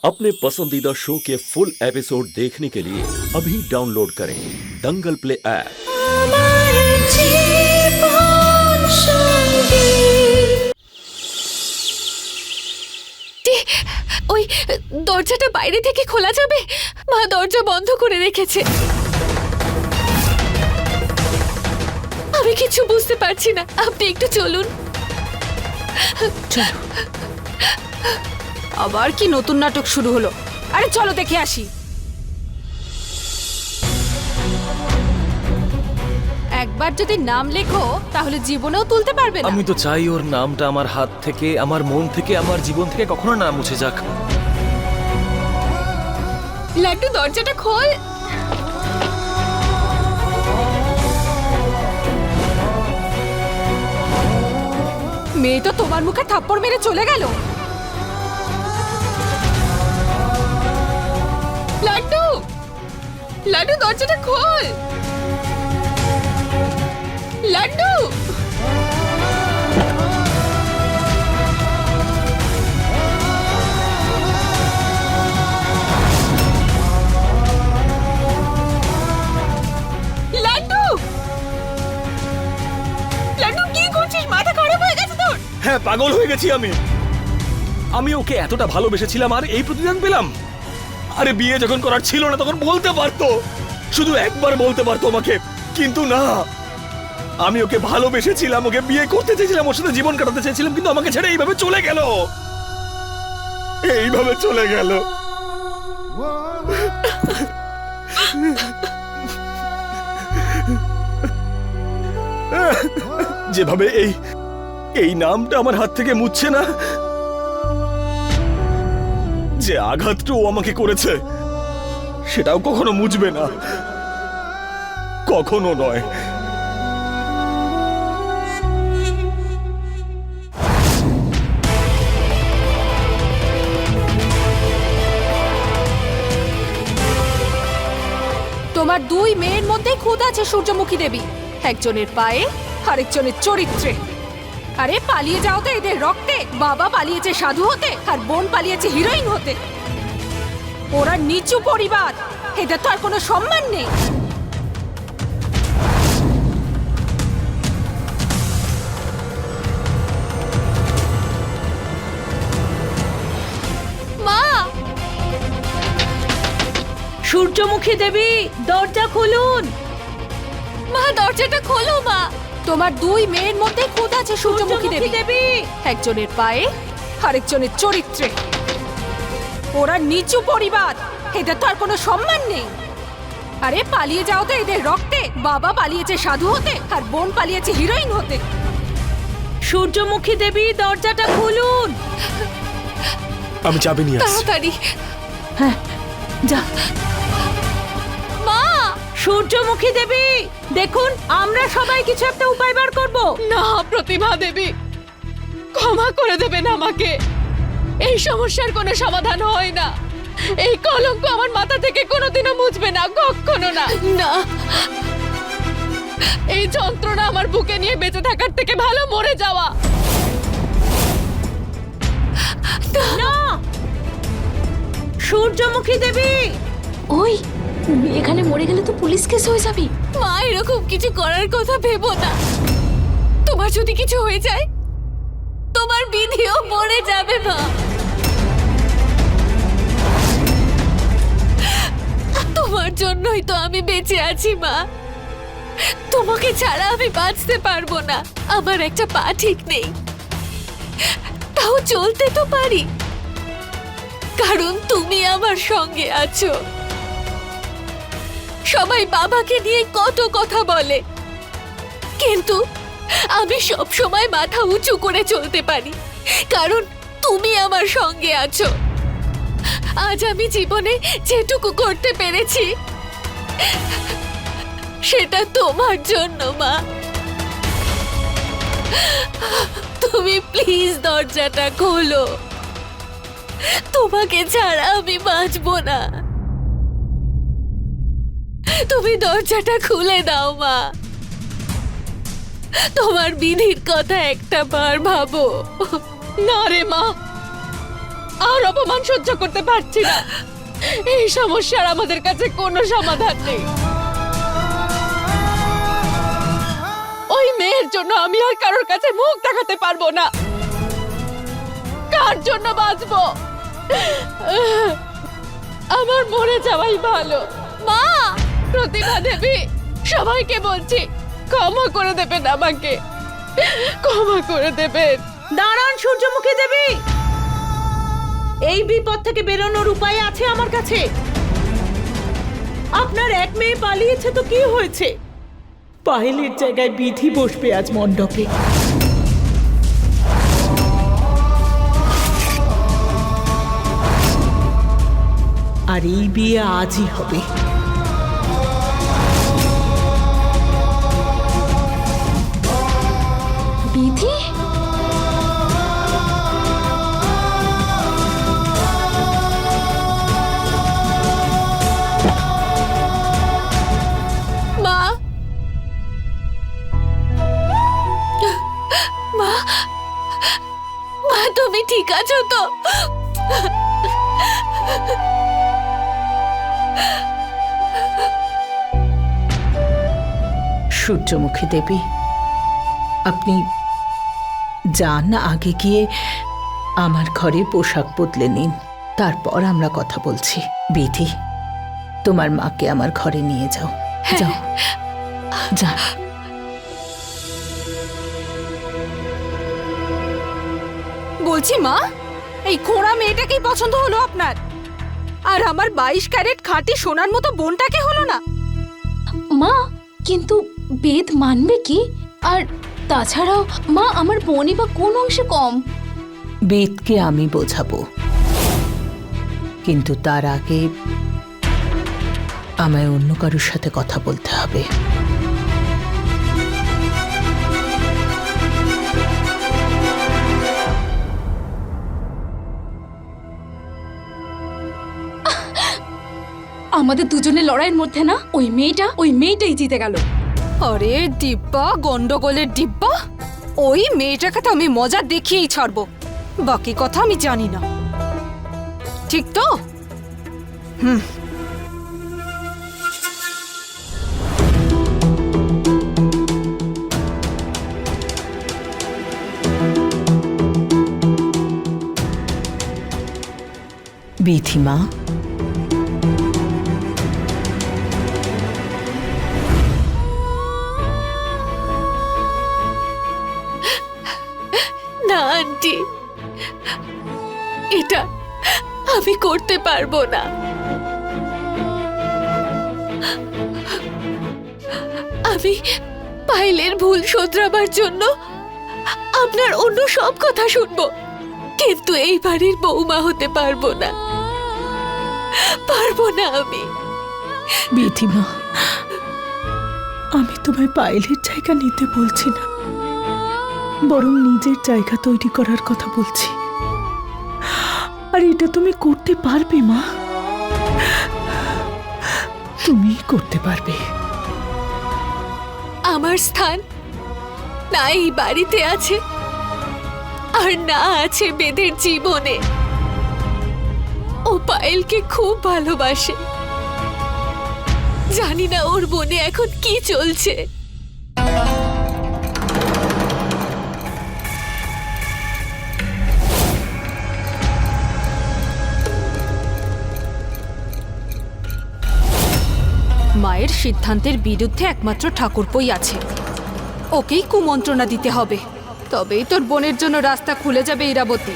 अपने पसंदीदा शो के फुल एपिसोड देखने के लिए अभी डाउनलोड करें दंगल प्ले ऐप। ওই দরজাটা বাইরে থেকে খোলা যাবে? মা দরজা বন্ধ করে রেখেছে। আমি কিছু বুঝতে পারছি না, আপনি একটু চলুন। আবার কি নতুন নাটক শুরু হলো? আরে চলো দেখে আসি। একবার যদি নাম লেখো তাহলে জীবনেও তুলতে পারবে না। আমি তো চাই ওর নামটা আমার হাত থেকে, আমার মন থেকে, আমার জীবন থেকে কখনো না মুছে যাক। লাড্ডু দরজাটা খোল। মেয়ে তো তোমার মুখে থাপ্পড় মেরে চলে গেল। লাড্ডু লাড্ডু দরজাটা খোল। লাড্ডু লাড্ডু লাড্ডু কি করছিস? মাথা খারাপ হয়ে গেছে তোর? হ্যাঁ, পাগল হয়ে গেছি আমি ওকে এতটা ভালোবেসেছিলাম আর এই প্রতিদান পেলাম। আরে বিয়ে যখন করার ছিল না তখন বলতে পারতো, শুধু একবার বলতে পারতো আমাকে, কিন্তু না। আমি ওকে ভালোবেসেছিলাম, ওকে বিয়ে করতে চেয়েছিলাম, ওর সাথে জীবন কাটাতে চেয়েছিলাম, কিন্তু আমাকে ছেড়ে এইভাবে চলে গেল। এইভাবে চলে গেল। যেভাবে এই নামটা আমার হাত থেকে মুছছে না, যে আঘাতটাও আমাকে করেছে সেটাও কখনো মুছবে না, কখনো নয়। তোমার দুই মেয়ের মধ্যে খুদ আছে সূর্যমুখী দেবী, একজনের পায়ে আরেকজনের চরিত্রে। আরে পালিয়ে যাও তো এদের রক্তে। বাবা পালিয়েছে সাধু হতে আর বোন পালিয়েছে হিরোইন হতে। ওরা নিচু পরিবার, এদের তো আর কোনো সম্মান নেই। মা! সূর্যমুখী দেবী, দরজা খুলুন। মা দরজাটা খোলো মা। তোমার দুই মেয়ের মধ্যে খুদ আছে সূর্যমুখী দেবী, একজনের পায়ে আরেকজনের চরিত্রে। ওরা নিচু পরিবার, এদের তো আর কোনো সম্মান নেই। আরে পালিয়ে যাও তো এদের রক্তে। বাবা পালিয়েছে সাধু হতে আর বোন পালিয়েছে হিরোইন হতে। সূর্যমুখী দেবী, দরজাটা খুলুন। আমি চাবি নিয়ে আসছি। তাড়াতাড়ি। হ্যাঁ যা। মা! সূর্যমুখী দেবী, দেখুন আমরা সবাই কিছু একটা উপায় বার করব। না প্রতিভা দেবী, ক্ষমা করে দেবেন আমাকে। এই সমস্যার কোনো সমাধান হয় না। এই কলঙ্ক আমার মাথা থেকে কোনোদিনও মুছবে না, কখনো না। না, এই যন্ত্রণা আমার বুকে নিয়ে বেঁচে থাকার থেকে ভালো মরে যাওয়া। না, সূর্যমুখী দেবী। ওই এখানে মরে গেলে তো পুলিশ কেস হয়ে যাবে। মা এরকম কিছু করার কথা ভেবো না। তোমার যদি কিছু হয়ে যায় তোমার বিধিও মরে যাবে মা। তোমার জন্যই তো আমি বেঁচে আছি মা। তোমাকে ছাড়া আমি বাঁচতে পারবো না। আমার একটা পা ঠিক নেই, তাও চলতে তো পারি, কারণ তুমি আমার সঙ্গে আছো। সবাই বাবাকে নিয়ে কত কথা বলে, কিন্তু আমি সব সময় মাথা উঁচু করে চলতে পারি, কারণ তুমি আমার সঙ্গে আছো। আজ আমি জীবনে যেটুকু করতে পেরেছি সেটা তোমার জন্য মা। তুমি প্লিজ দরজাটা খোলো। তোমাকে ছাড়া আমি বাঁচবো না। তুমি দরজাটা খুলে দাও মা। তোমার বিধির কথা একটা বার ভাবো। না রে মা, আর অপমান সহ্য করতে পারছি না। এই সমস্যার আমাদের কাছে কোনো সমাধান নেই। ওই মেয়ের জন্য আমি আর কারোর কাছে মুখ দেখাতে পারবো না। কার জন্য বাঁচবো? আমার মরে যাওয়াই ভালো। মা, প্রতিভা দেবী, সবাইকে বলছি ক্ষমা করে দেবেন আমাকে, ক্ষমা করে দেবেন। দাঁড়ান সূর্যমুখী দেবী, এই বিপদ থেকে বেরোনোর উপায় আছে আমার কাছে। আপনার এক মেয়ে পালিয়েছে তো কি হয়েছে? পায়েলের জায়গায় বিধি বসবে আজ মণ্ডপে। আর এই বিয়ে আজই হবে। বিধি? মা, মা, মা, তুমি ঠিক আছো তো? সূর্যমুখী দেবী, আপনি যান, আগে গিয়ে আমার ঘরে পোশাক বদলে নিন, তারপর আমরা কথা বলছি। বিধি, তোমার মাকে আমার ঘরে নিয়ে যাও। যাও, যা। বলছি মা, এই খোঁড়া মেয়েটাকেই পছন্দ হলো আপনার? আর আমার 22 ক্যারেট খাঁটি সোনার মতো বোনটাকে হলো না? মা, কিন্তু বেদ মানবে কি? আর তাছাড়াও মা, আমার বোনই বা কোন অংশে কম? বেদকে আমি বোঝাবো, কিন্তু তার আগে আমায় অন্য কারোর সাথে কথা বলতে হবে। আমাদের দুজনের লড়াইয়ের মধ্যে না ওই মেয়েটাই জিতে গেল। আরে ডিব্বা, গন্ডগোলের ডিব্বা, ওই মেয়েটাকে তো আমি মজা দেখিয়েই ছাড়বো, বাকি কথা আমি জানি না। ঠিক তো? বিধিমা, না আন্টি, এটা আমি করতে পারবো না। আমি পায়েলের ভুল শোধরাবার জন্য আপনার অন্য সব কথা শুনবো, কিন্তু এই বাড়ির বৌমা হতে পারবো না, পারবো না আমি। বিধিমা, আমি তোমায় পায়েলের জায়গা নিতে বলছি না, বরং নিজের জায়গা তৈরি করার কথা বলছি। আর এটা তুমি করতে পারবে মা, তুমি করতে পারবে। আমার স্থান না এই বাড়িতে আছে, আর না আছে বেদের জীবনে। ও পায়েলকে খুব ভালোবাসে, জানি না ওর মনে এখন কি চলছে। মায়ের সিদ্ধান্তের বিরুদ্ধে একমাত্র ঠাকুরপোই আছে, ওকেই কুমন্ত্রণা দিতে হবে, তবেই তোর বোনের জন্য রাস্তা খুলে যাবে ইরাবতী।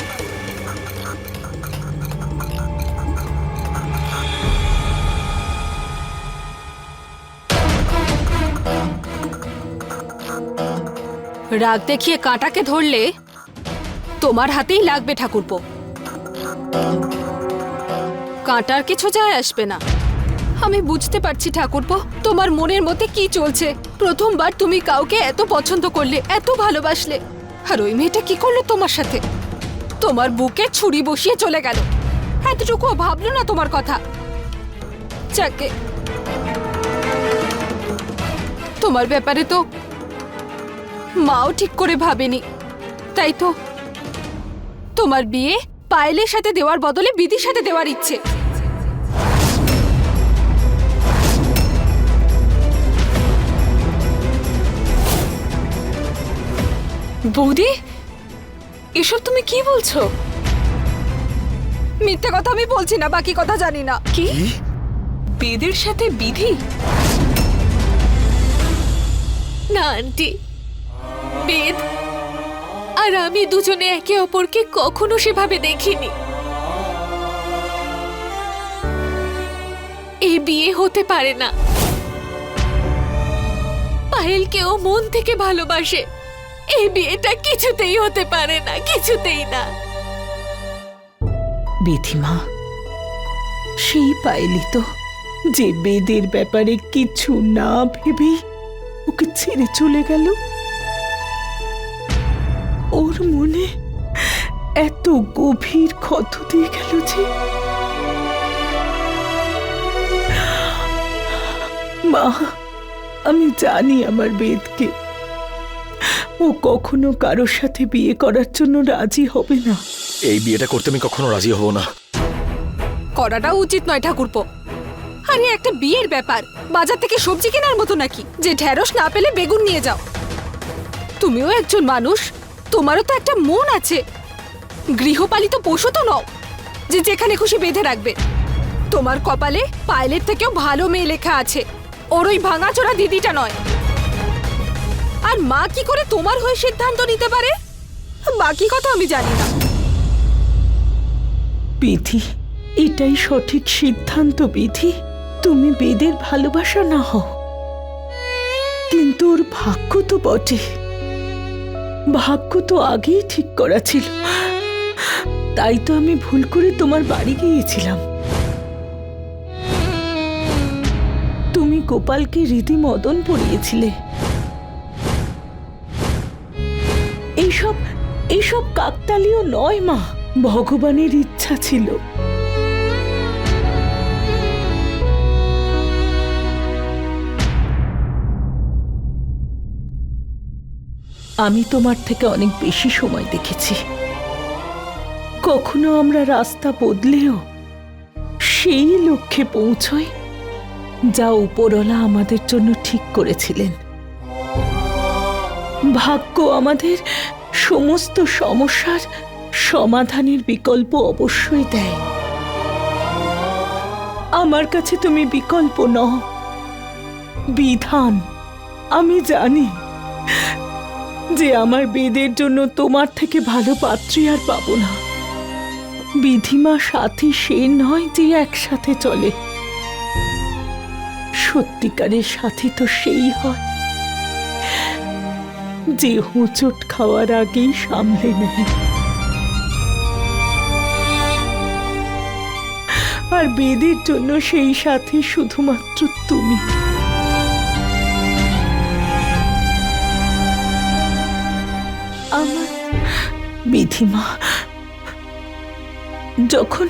রাগ দেখিয়ে কাঁটাকে ধরলে তোমার হাতেই লাগবে ঠাকুরপো। কাঁটার কিছু যায় আসবে না। আমি বুঝতে পারছি ঠাকুরপো, তোমার মনের মধ্যে কি চলছে। প্রথমবার তুমি কাউকে এত পছন্দ করলে, এত ভালোবাসলে, আর ওই মেয়েটা কি করলো তোমার সাথে? তোমার বুকে ছুরি বসিয়ে চলে গেল, এতটুকুও ভাবলো না তোমার কথা। যাকে তোমার ব্যাপারে তো মাও ঠিক করে ভাবেনি, তাই তো তোমার বিয়ে পায়েলের সাথে দেওয়ার বদলে বিধির সাথে দেওয়ার ইচ্ছে। বৌদি, এসব তুমি কি বলছো? মিথ্যে কথা আমি বলছি না, বাকি কথা জানি না। কি বেদের সাথে বিধি? না আন্টি, বেদ আর আমি দুজনে একে অপরকে কখনো সেভাবে দেখিনি। এই বিয়ে হতে পারে না। পায়েলকেও মন থেকে ভালোবাসে। এই বিয়েটা কিছুতেই হতে পারে না, কিছুতেই না। বিধিমা, সেই পাইলি তো যে বেদের ব্যাপারে কিছু না ভেবেই ওকে ছেড়ে চলে গেল। ওর মনে এত গভীর ক্ষত দিয়ে গেল যে। মা, আমি জানি আমার বেদকে, ও কখনো কারোর সাথে বিয়ে করার জন্য রাজি হবে না। এই বিয়েটা করতে আমি কখনো রাজি হব না। করাটা উচিত নয় ঠাকুরপো। আরে একটা বিয়ের ব্যাপার, বাজার থেকে সবজি কেনার মতো নাকি যে ঢেঁড়স না পেলে বেগুন নিয়ে যাও? তুমিও একজন মানুষ, তোমারও তো একটা মন আছে। গৃহপালিত পশু তো নও যে যেখানে খুশি বেঁধে রাখবে। তোমার কপালে পায়েলের থেকেও ভালো মেয়ে লেখা আছে, ওর ওই ভাঙাচোরা দিদিটা নয়। আর মা কি করে তোমার হয়ে সিদ্ধান্ত নিতে পারে? বাকি কথা আমি জানি না। বিধি, এটাই সঠিক সিদ্ধান্ত। বিধি, তুমি বেদের ভালোবাসা না হও, কিন্তু ওর ভাগ্য তো বটে। ভাগ্য তো আগেই ঠিক করা ছিল। তাই তো আমি ভুল করে তোমার বাড়ি গিয়েছিলাম। তুমি গোপালকে রীতি মদন পড়িয়েছিলে। এইসব কাকতালীয় নয় মা, ভগবানের ইচ্ছা ছিল। আমি তোমার থেকে অনেক বেশি সময় দেখেছি। কখনো আমরা রাস্তা বদলেও সেই লক্ষ্যে পৌঁছই যা উপরওয়ালা আমাদের জন্য ঠিক করেছিলেন। ভাগ্য আমাদের সমস্ত সমস্যার সমাধানের বিকল্প অবশ্যই দেয়। আমার কাছে তুমি বিকল্প নও, বিধান। আমি জানি যে আমার বেদের জন্য তোমার থেকে ভালো পাত্রী আর পাবো না। বিধিমা সাথী সে নয় যে একসাথে চলে। সত্যিকারের সাথী তো সেই হয় যে হোঁচট খাওয়ার আগেই সামলে নেয়। আর বেদের জন্য সেই সাথী শুধুমাত্র তুমি। আমার বিধিমা, যখন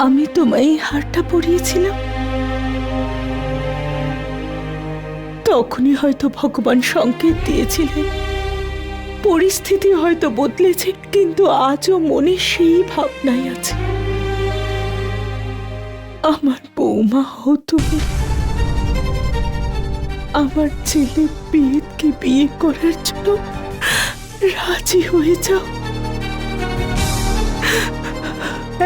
আমি তোমায় এই হারটা পরিয়েছিলাম তখনই হয়তো ভগবান সংকেত দিয়েছিলেন। পরিস্থিতি হয়তো বদলেছে, কিন্তু আজও মনে সেই ভাবনাই আছে। আমার বৌমা হও তুমি। আমার ছেলে বেদকে বিয়ে করার জন্য রাজি হয়ে যাও।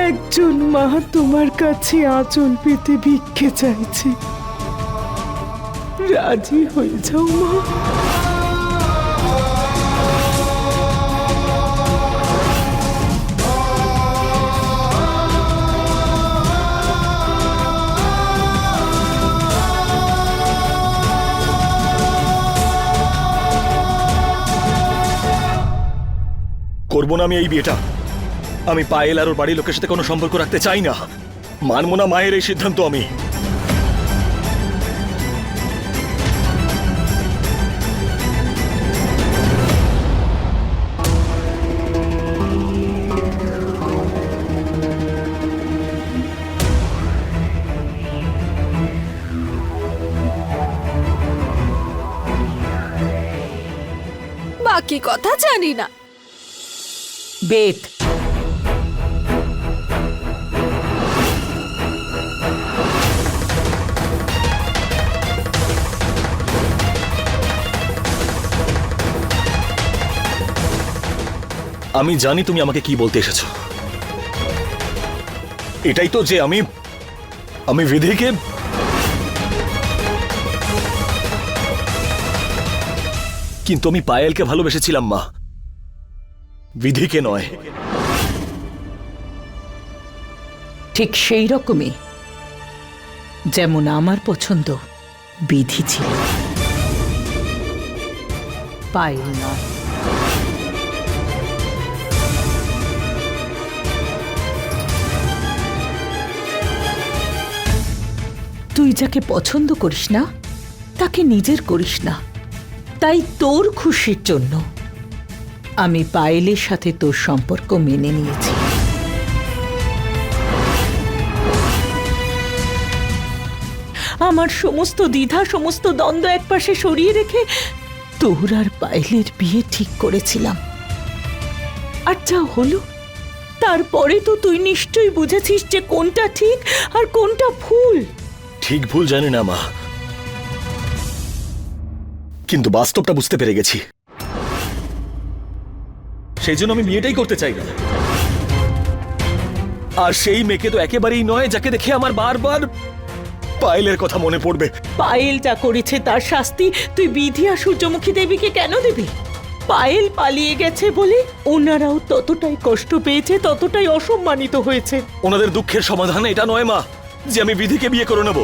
একজন মা তোমার কাছে আঁচল পেতে ভিক্ষে চাইছে, রাজি হয়ে যাও মা। করবো না আমি এই বিয়েটা। আমি পায়েল আর ওর বাড়ির লোকের সাথে কোনো সম্পর্ক রাখতে চাই না। মানবো না মায়ের এই সিদ্ধান্ত আমি। বাকি কথা জানি না। বেদ, আমি জানি তুমি আমাকে কি বলতে এসেছো। এটাই তো যে আমি বিধিকে কিন্তু আমি পায়েলকে ভালোবেসেছিলাম মা, বিধিকে নয়। ঠিক সেই রকমই যেমন আমার পছন্দ বিধি ছিল, পায়েল নয়। তুই যাকে পছন্দ করিস না তাকে নিজের করিস না, তাই তোর খুশির জন্য আমি পায়েলের সাথে তোর সম্পর্ক মেনে নিয়েছি। আমার সমস্ত দ্বিধা, সমস্ত দ্বন্দ্ব একপাশে সরিয়ে রেখে তোর আর পায়েলের বিয়ে ঠিক করেছিলাম। আর যা হলো তারপরে তো তুই নিশ্চয়ই বুঝেছিস যে কোনটা ঠিক আর কোনটা ভুল। ঠিক ভুল জানি না মা, কিন্তু বাস্তবটা বুঝতে পেরে গেছি। সেই জন্য আমি বিয়েটাই করতে চাই না। আর সেই মেয়েকে তো একেবারেই নয় যাকে দেখে আমার বারবার পায়েলের কথা মনে পড়বে। পায়েল যা করেছে তার শাস্তি তুই বিধি আর সূর্যমুখী দেবীকে কেন দিবি? পায়েল পালিয়ে গেছে বলে ওনারাও ততটাই কষ্ট পেয়েছে, ততটাই অসম্মানিত হয়েছে। ওনাদের দুঃখের সমাধান এটা নয় মা যে আমি বিধিকে বিয়ে করে নেব।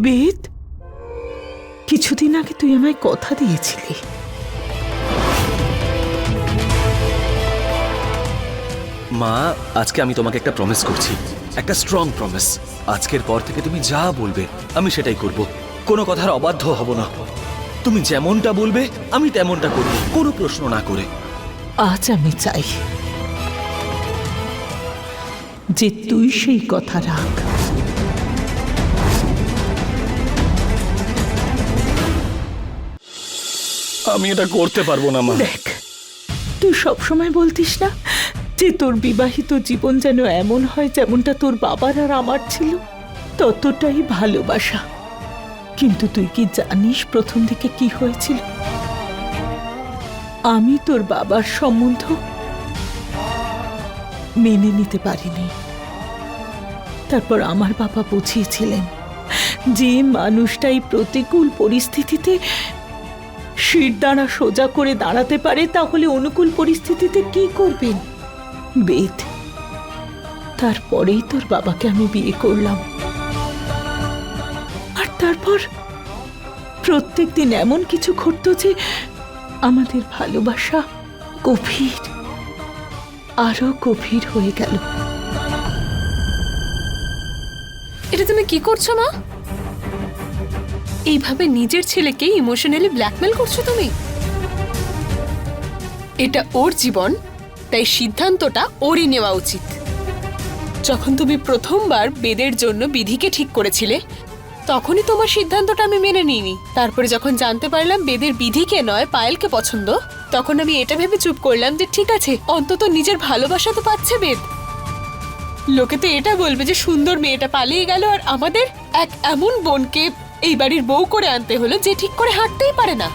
বেদ, কিছুদিন আগে তুই আমায় কথা দিয়েছিলি। মা, আজকে আমি তোমাকে একটা প্রমিস করছি, একটা স্ট্রং প্রমিস। আজকের পর থেকে তুমি যা বলবে আমি সেটাই করব, কোনো কথার অবাধ্য হব না। তুমি যেমনটা বলবে আমি তেমনটা করব, কোনো প্রশ্ন না করে। আজ আমি চাই যে তুই সেই কথা রাখ। আমি এটা করতে পারবো না মা। দেখ, তুই সবসময় বলতিস না যে তোর বিবাহিত জীবন যেন এমন হয় যেমনটা তোর বাবার আর আমার ছিল, ততটাই ভালোবাসা। কিন্তু তুই কি জানিস প্রথম দিকে কি হয়েছিল? আমি তোর বাবার সম্বন্ধ মেনে নিতে পারিনি। তারপর আমার বাবা বুঝিয়েছিলেন যে মানুষটাই প্রতিকূল পরিস্থিতিতে শিরদাঁড়া সোজা করে দাঁড়াতে পারে, তাহলে অনুকূল পরিস্থিতিতে কি করবেন? বেদ, তারপরেই তোর বাবাকে আমি বিয়ে করলাম। আর তারপর প্রত্যেকদিন এমন কিছু ঘটতো যে আমাদের ভালোবাসা গভীর, আরো গভীর হয়ে গেল। এটা তুমি কি করছো মা? এইভাবে নিজের ছেলেকে ইমোশনালি ব্ল্যাকমেল করছো তুমি? এটা ওর জীবন, তাই সিদ্ধান্তটা ওরই নেওয়া উচিত। যখন তুমি প্রথমবার বেদের জন্য বিধিকে ঠিক করেছিলে তখনই তোমার সিদ্ধান্তটা আমি মেনে নিইনি। তারপরে যখন জানতে পারলাম বেদের বিধিকে নয় পায়েলকে পছন্দ, তখন আমি এটা ভেবে চুপ করলাম যে ঠিক আছে, অন্তত নিজের ভালোবাসা তো পাচ্ছে বেদ। লোকে তো এটা বলবে যে সুন্দর মেয়েটা পালিয়ে গেল আর আমাদের এক এমন বোনকে এই বাড়ির বউ করে আনতে হলো যে ঠিক করে হাঁটতেই পারে না।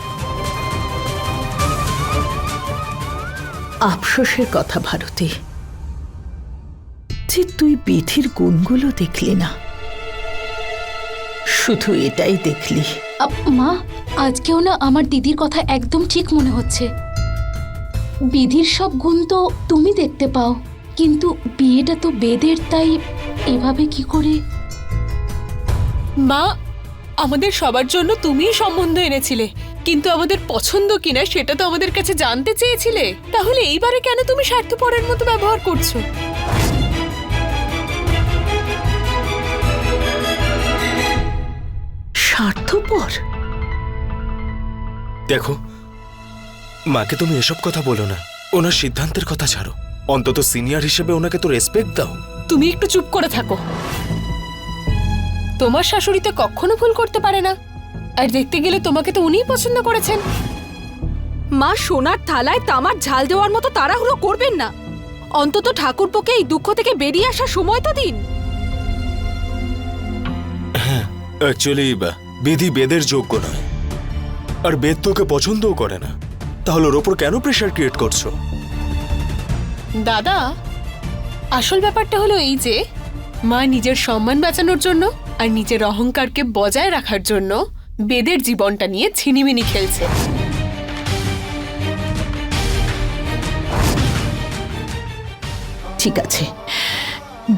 আফসোসের কথা ভারতী, যে তুই বিধির গুণগুলো দেখলি না, শুধু এটাই দেখলি। মা, আজকেও না আমার দিদির কথা একদম ঠিক মনে হচ্ছে। বিধির সব গুণ তো তুমি দেখতে পাও, কিন্তু বিয়েটা তো বেদের, তাই এভাবে কি করে? মা, আমাদের সবার জন্য তুমিই সম্বন্ধ এনেছিলে, কিন্তু আমাদের পছন্দ কিনা সেটা তো আমাদের কাছে জানতে চেয়েছিলে। তাহলে এইবারে কেন তুমি স্বার্থপরের মতো ব্যবহার করছো? স্বার্থপর? দেখো, মাকে তুমি এসব কথা বলো না, ওনার সিদ্ধান্তের কথা ছাড়ো। অন্তত সিনিয়র হিসেবে ওনাকে তো রেসপেক্ট দাও। তুমি একটু চুপ করে থাকো। তোমার শাশুড়ি তো কখনো ভুল করতে পারে না, আর দেখতে গেলে তোমাকে তো উনিই পছন্দ করেছেন। মা, সোনার থালায় তামার ঝাল দেওয়ার মতো তাড়াহুড়ো করবেন না। অন্তত ঠাকুরপোকে এই দুঃখ থেকে বেরিয়ে আসার সময় তো দিন। অ্যাকচুয়ালি বিধি বেদের যোগ্য নয়। আর বেদ তো ওকে পছন্দও করে না, তাহলে ওর ওপর কেন প্রেশার ক্রিয়েট করছো? দাদা, আসল ব্যাপারটা হলো এই যে মা নিজের সম্মান বাঁচানোর জন্য আর নিজের অহংকারকে বজায় রাখার জন্য বেদের জীবনটা নিয়ে ছিনিমিনি খেলছে। ঠিক আছে,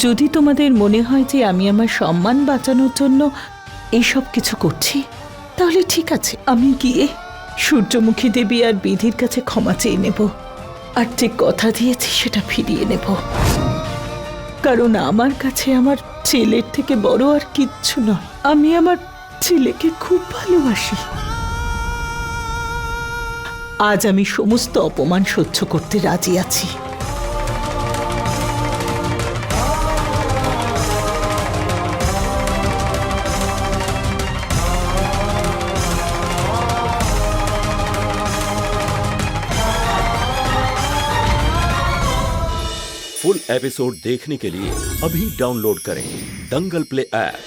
যদি তোমাদের মনে হয় যে আমি আমার সম্মান বাঁচানোর জন্য এইসব কিছু করছি, তাহলে ঠিক আছে, আমি গিয়ে সূর্যমুখী দেবী আর বিধির কাছে ক্ষমা চেয়ে নেব, আর যে কথা দিয়েছি সেটা ফিরিয়ে নেব। কারণ আমার কাছে আমার ছেলের থেকে বড় আর কিচ্ছু নয়। আমি আমার ছেলেকে খুব ভালোবাসি। আজ আমি সমস্ত অপমান সহ্য করতে রাজি আছি। फुल एपिसोड देखने के लिए अभी डाउनलोड करें दंगल प्ले ऐप।